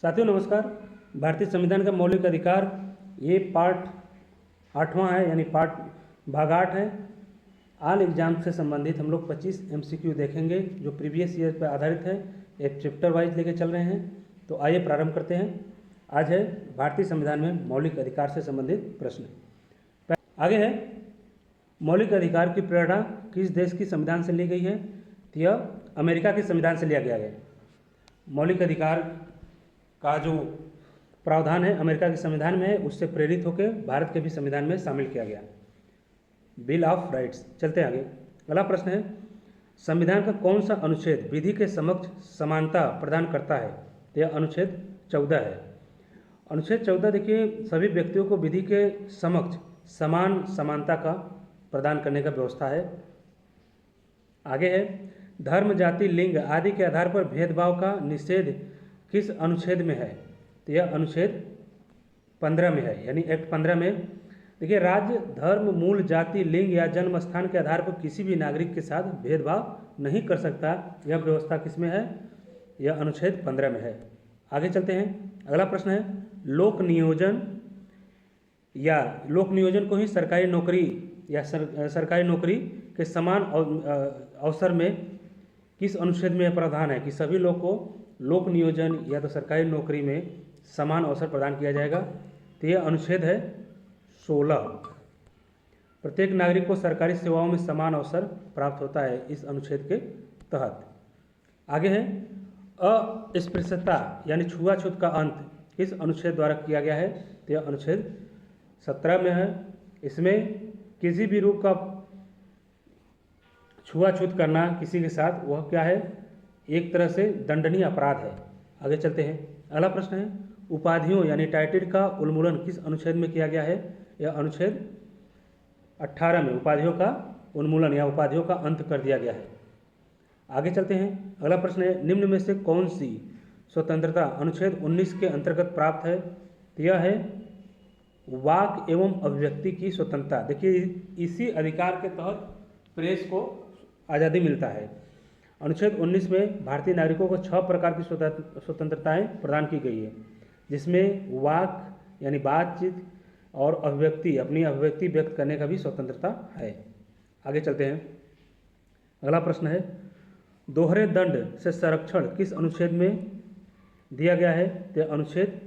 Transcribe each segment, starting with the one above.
साथियों नमस्कार। भारतीय संविधान का मौलिक अधिकार ये पार्ट 8वां है, यानी भाग 8 है। ऑल एग्जाम से संबंधित हम लोग 25 MCQ देखेंगे जो प्रीवियस ईयर पर आधारित है। एक चैप्टर वाइज लेके चल रहे हैं। तो आइए प्रारंभ करते हैं। आज है भारतीय संविधान में मौलिक अधिकार से संबंधित प्रश्न। आगे है, मौलिक अधिकार की प्रेरणा किस देश की संविधान से ली गई है? तो यह अमेरिका के संविधान से लिया गया है। मौलिक अधिकार का जो प्रावधान है अमेरिका के संविधान में है, उससे प्रेरित होकर भारत के भी संविधान में शामिल किया गया, बिल ऑफ राइट्स। चलते हैं आगे। अगला प्रश्न है, संविधान का कौन सा अनुच्छेद विधि के समक्ष समानता प्रदान करता है? तो यह अनुच्छेद 14 है। अनुच्छेद 14 देखिए, सभी व्यक्तियों को विधि के समक्ष समान समानता का प्रदान करने का व्यवस्था है। आगे है, धर्म, जाति, लिंग आदि के आधार पर भेदभाव का निषेध किस अनुच्छेद में है? तो यह अनुच्छेद 15 में है, यानी एक्ट 15 में। देखिए, राज्य, धर्म, मूल जाति, लिंग या जन्म स्थान के आधार पर किसी भी नागरिक के साथ भेदभाव नहीं कर सकता। यह व्यवस्था किसमें है? यह अनुच्छेद 15 में है। आगे चलते हैं। अगला प्रश्न है, लोक नियोजन को ही सरकारी नौकरी या सरकारी नौकरी के समान अवसर में किस अनुच्छेद में यह प्रावधान है कि सभी लोग को लोक नियोजन या तो सरकारी नौकरी में समान अवसर प्रदान किया जाएगा? तो यह अनुच्छेद है 16। प्रत्येक नागरिक को सरकारी सेवाओं में समान अवसर प्राप्त होता है इस अनुच्छेद के तहत। आगे है, अस्पृश्यता यानी छुआछूत का अंत किस अनुच्छेद द्वारा किया गया है? तो यह अनुच्छेद 17 में है। इसमें किसी भी रूप का छुआछूत करना किसी के साथ, वह क्या है? एक तरह से दंडनीय अपराध है। आगे चलते हैं। अगला प्रश्न है, उपाधियों यानी टाइटल का उन्मूलन किस अनुच्छेद में किया गया है? यह अनुच्छेद 18 में उपाधियों का उन्मूलन या उपाधियों का अंत कर दिया गया है। आगे चलते हैं। अगला प्रश्न है, निम्न में से कौन सी स्वतंत्रता अनुच्छेद 19 के अंतर्गत प्राप्त है? तो यह है वाक एवं अभिव्यक्ति की स्वतंत्रता। देखिए, इसी अधिकार के तहत प्रेस को आज़ादी मिलता है। अनुच्छेद 19 में भारतीय नागरिकों को 6 प्रकार की स्वतंत्रताएं प्रदान की गई है, जिसमें वाक यानी बातचीत और अभिव्यक्ति, अपनी अभिव्यक्ति व्यक्त करने का भी स्वतंत्रता है। आगे चलते हैं। अगला प्रश्न है, दोहरे दंड से संरक्षण किस अनुच्छेद में दिया गया है? तो अनुच्छेद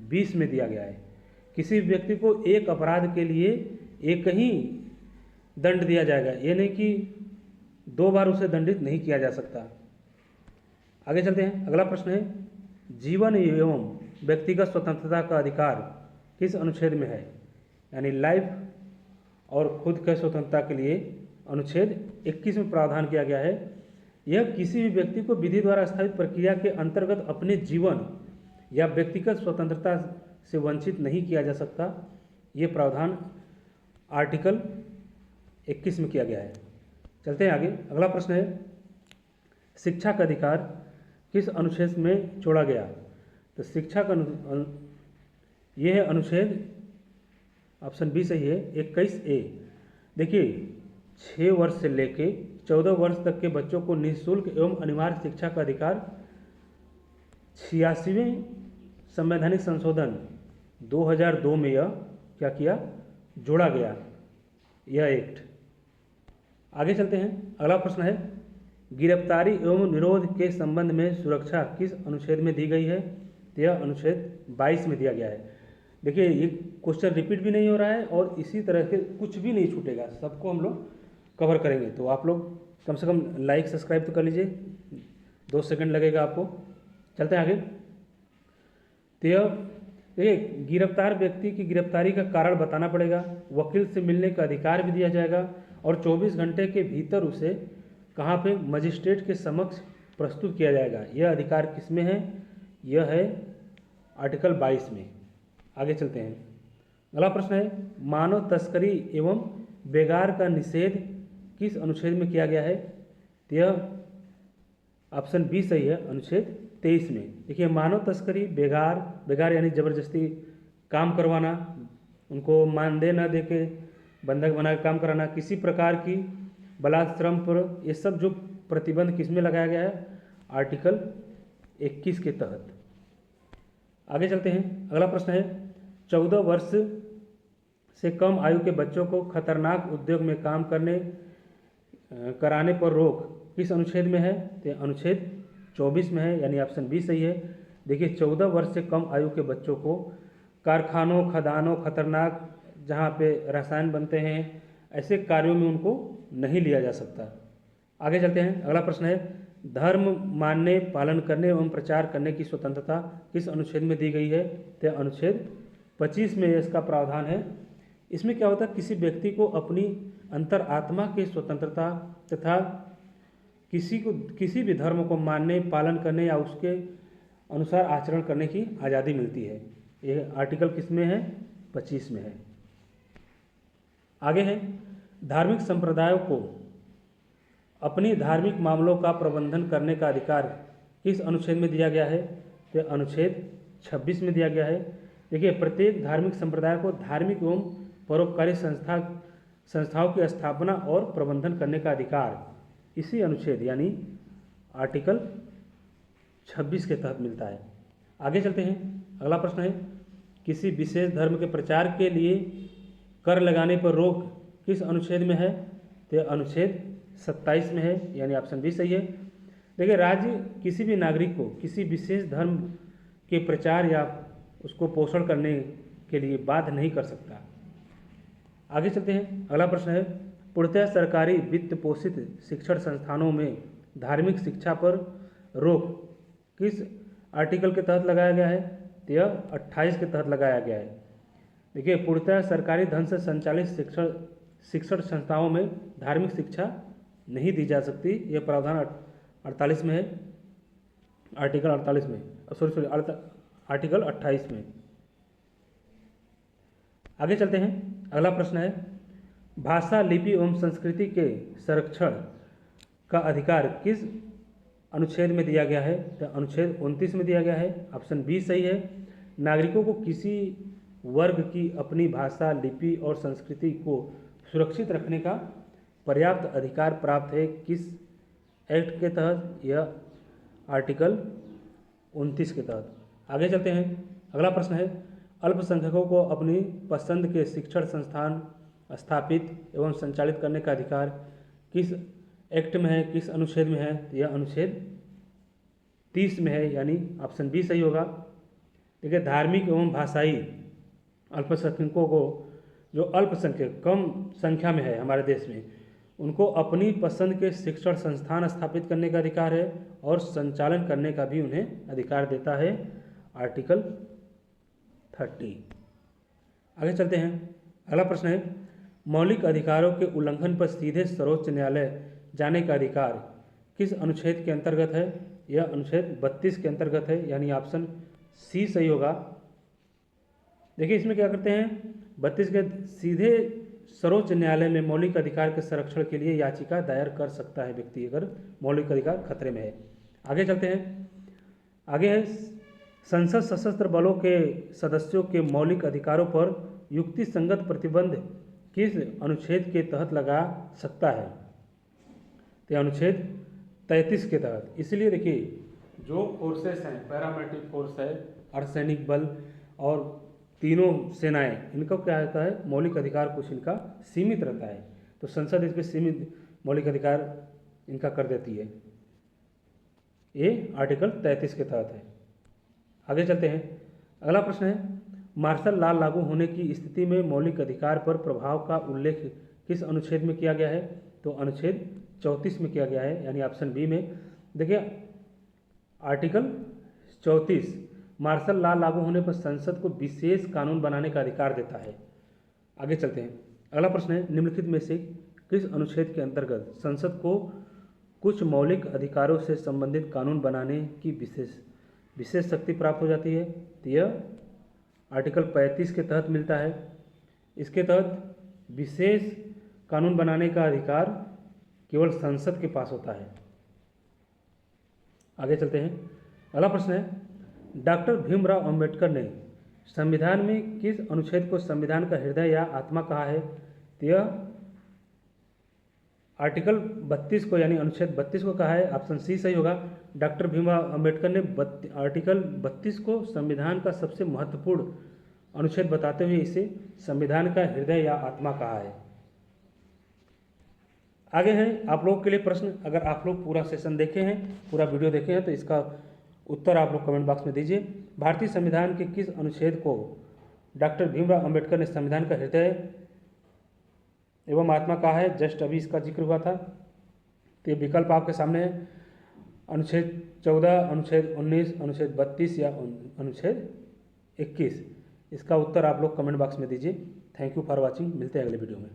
20 में दिया गया है। किसी व्यक्ति को एक अपराध के लिए एक ही दंड दिया जाएगा, ये नहीं कि 2 बार उसे दंडित नहीं किया जा सकता। आगे चलते हैं। अगला प्रश्न है, जीवन एवं व्यक्तिगत स्वतंत्रता का अधिकार किस अनुच्छेद में है? यानी लाइफ और खुद के स्वतंत्रता के लिए अनुच्छेद 21 में प्रावधान किया गया है। यह किसी भी व्यक्ति को विधि द्वारा स्थापित प्रक्रिया के अंतर्गत अपने जीवन या व्यक्तिगत स्वतंत्रता से वंचित नहीं किया जा सकता। ये प्रावधान आर्टिकल 21 में किया गया है। चलते हैं आगे। अगला प्रश्न है, शिक्षा का अधिकार किस अनुच्छेद में जोड़ा गया? तो शिक्षा का यह है अनुच्छेद, ऑप्शन बी सही है, 21A। देखिए, 6 वर्ष से लेके 14 वर्ष तक के बच्चों को निःशुल्क एवं अनिवार्य शिक्षा का अधिकार 86वें संवैधानिक संशोधन 2002 में यह क्या किया? जोड़ा गया, यह एक्ट। आगे चलते हैं। अगला प्रश्न है, गिरफ्तारी एवं निरोध के संबंध में सुरक्षा किस अनुच्छेद में दी गई है? तो यह अनुच्छेद 22 में दिया गया है। देखिए, ये क्वेश्चन रिपीट भी नहीं हो रहा है और इसी तरह के कुछ भी नहीं छूटेगा, सबको हम लोग कवर करेंगे। तो आप लोग कम से कम लाइक सब्सक्राइब तो कर लीजिए, 2 सेकंड लगेगा आपको। चलते हैं आगे। तो यह देखिए, गिरफ्तार व्यक्ति की गिरफ्तारी का कारण बताना पड़ेगा, वकील से मिलने का अधिकार भी दिया जाएगा और 24 घंटे के भीतर उसे कहाँ पे? मजिस्ट्रेट के समक्ष प्रस्तुत किया जाएगा। यह अधिकार किस में है? यह है आर्टिकल 22 में। आगे चलते हैं। अगला प्रश्न है, मानव तस्करी एवं बेगार का निषेध किस अनुच्छेद में किया गया है? तो यह ऑप्शन बी सही है, अनुच्छेद 23 में। देखिए, मानव तस्करी, बेगार यानी जबरदस्ती काम करवाना, उनको मानदेय न दे के बंधक बना के काम कराना, किसी प्रकार की बलात्श्रम पर, ये सब जो प्रतिबंध किस में लगाया गया है? आर्टिकल 21 के तहत। आगे चलते हैं, अगला प्रश्न है 14 वर्ष से कम आयु के बच्चों को खतरनाक उद्योग में काम कराने पर रोक किस अनुच्छेद में है? तो अनुच्छेद 24 में है, यानी ऑप्शन बी सही है। देखिए 14 वर्ष से कम आयु के बच्चों को कारखानों, खदानों, खतरनाक जहाँ पे रसायन बनते हैं, ऐसे कार्यों में उनको नहीं लिया जा सकता। आगे चलते हैं, अगला प्रश्न है धर्म मानने, पालन करने एवं प्रचार करने की स्वतंत्रता किस अनुच्छेद में दी गई है? तो अनुच्छेद 25 में इसका प्रावधान है। इसमें क्या होता है, किसी व्यक्ति को अपनी अंतर आत्मा की स्वतंत्रता तथा किसी भी धर्म को मानने, पालन करने या उसके अनुसार आचरण करने की आज़ादी मिलती है। ये आर्टिकल किस में है? 25 में है। आगे है धार्मिक संप्रदायों को अपनी धार्मिक मामलों का प्रबंधन करने का अधिकार किस अनुच्छेद में दिया गया है? तो अनुच्छेद 26 में दिया गया है। देखिए प्रत्येक धार्मिक संप्रदाय को धार्मिक एवं परोपकारी संस्थाओं की स्थापना और प्रबंधन करने का अधिकार इसी अनुच्छेद यानी आर्टिकल 26 के तहत मिलता है। आगे चलते हैं, अगला प्रश्न है किसी विशेष धर्म के प्रचार के लिए कर लगाने पर रोक किस अनुच्छेद में है? तो अनुच्छेद 27 में है, यानी ऑप्शन बी सही है। देखिए राज्य किसी भी नागरिक को किसी विशेष धर्म के प्रचार या उसको पोषण करने के लिए बाध्य नहीं कर सकता। आगे चलते हैं, अगला प्रश्न है पूर्णतः सरकारी वित्त पोषित शिक्षण संस्थानों में धार्मिक शिक्षा पर रोक किस आर्टिकल के तहत लगाया गया है? तो यह 28 के तहत लगाया गया है। देखिए पूर्णतः सरकारी धन से संचालित शिक्षण संस्थाओं में धार्मिक शिक्षा नहीं दी जा सकती। यह प्रावधान 48 में है, आर्टिकल 48 में, आर्टिकल 28 में। आगे चलते हैं, अगला प्रश्न है भाषा, लिपि एवं संस्कृति के संरक्षण का अधिकार किस अनुच्छेद में दिया गया है? तो अनुच्छेद 29 में दिया गया है, ऑप्शन बी सही है। नागरिकों को किसी वर्ग की अपनी भाषा, लिपि और संस्कृति को सुरक्षित रखने का पर्याप्त अधिकार प्राप्त है किस एक्ट के तहत? यह आर्टिकल 29 के तहत। आगे चलते हैं, अगला प्रश्न है अल्पसंख्यकों को अपनी पसंद के शिक्षण संस्थान स्थापित एवं संचालित करने का अधिकार किस एक्ट में है, किस अनुच्छेद में है? यह अनुच्छेद 30 में है, यानी ऑप्शन बी सही होगा। देखिए धार्मिक एवं भाषाई अल्पसंख्यकों को, जो अल्पसंख्यक कम संख्या में है हमारे देश में, उनको अपनी पसंद के शिक्षण संस्थान स्थापित करने का अधिकार है और संचालन करने का भी उन्हें अधिकार देता है, आर्टिकल 30। आगे चलते हैं, अगला प्रश्न है मौलिक अधिकारों के उल्लंघन पर सीधे सर्वोच्च न्यायालय जाने का अधिकार किस अनुच्छेद के अंतर्गत है? यह अनुच्छेद 32 के अंतर्गत है, यानी ऑप्शन सी सही होगा। देखिए इसमें क्या करते हैं, 32 के सीधे सर्वोच्च न्यायालय में मौलिक अधिकार के संरक्षण के लिए याचिका दायर कर सकता है व्यक्ति अगर मौलिक अधिकार खतरे में है। आगे चलते हैं, आगे है संसद सशस्त्र बलों के सदस्यों के मौलिक अधिकारों पर युक्ति संगत प्रतिबंध किस अनुच्छेद के तहत लगा सकता है? तो अनुच्छेद 33 के तहत। इसलिए देखिए जो फोर्सेस हैं, पैरामिलिट्री फोर्स है, अर्धसैनिक बल और तीनों सेनाएं, इनका क्या होता है, मौलिक अधिकार कुछ इनका सीमित रहता है, तो संसद इस पर सीमित मौलिक अधिकार इनका कर देती है। ये आर्टिकल 33 के तहत है। आगे चलते हैं, अगला प्रश्न है मार्शल लॉ लागू होने की स्थिति में मौलिक अधिकार पर प्रभाव का उल्लेख किस अनुच्छेद में किया गया है? तो अनुच्छेद 34 में किया गया है, यानी ऑप्शन बी में। देखिए आर्टिकल 34 मार्शल लॉ लागू होने पर संसद को विशेष कानून बनाने का अधिकार देता है। आगे चलते हैं, अगला प्रश्न है निम्नलिखित में से किस अनुच्छेद के अंतर्गत संसद को कुछ मौलिक अधिकारों से संबंधित कानून बनाने की विशेष शक्ति प्राप्त हो जाती है? तो यह आर्टिकल 35 के तहत मिलता है। इसके तहत विशेष कानून बनाने का अधिकार केवल संसद के पास होता है। आगे चलते हैं, अगला प्रश्न है डॉक्टर भीमराव अंबेडकर ने संविधान में किस अनुच्छेद को संविधान का हृदय या आत्मा कहा है? तो यह आर्टिकल 32 को, यानी अनुच्छेद 32 को कहा है, ऑप्शन सी सही होगा। डॉक्टर भीमराव अंबेडकर ने आर्टिकल 32 को संविधान का सबसे महत्वपूर्ण अनुच्छेद बताते हुए इसे संविधान का हृदय या आत्मा कहा है। आगे है आप लोगों के लिए प्रश्न। अगर आप लोग पूरा सेशन देखे हैं, पूरा वीडियो देखे हैं, तो इसका उत्तर आप लोग कमेंट बॉक्स में दीजिए। भारतीय संविधान के किस अनुच्छेद को डॉक्टर भीमराव अंबेडकर ने संविधान का हृदय एवं आत्मा कहा है? जस्ट अभी इसका जिक्र हुआ था। तो ये विकल्प आपके सामने है, अनुच्छेद 14, अनुच्छेद 19, अनुच्छेद 32 या अनुच्छेद 21। इसका उत्तर आप लोग कमेंट बॉक्स में दीजिए। Thank you for watching. मिलते हैं अगले वीडियो में।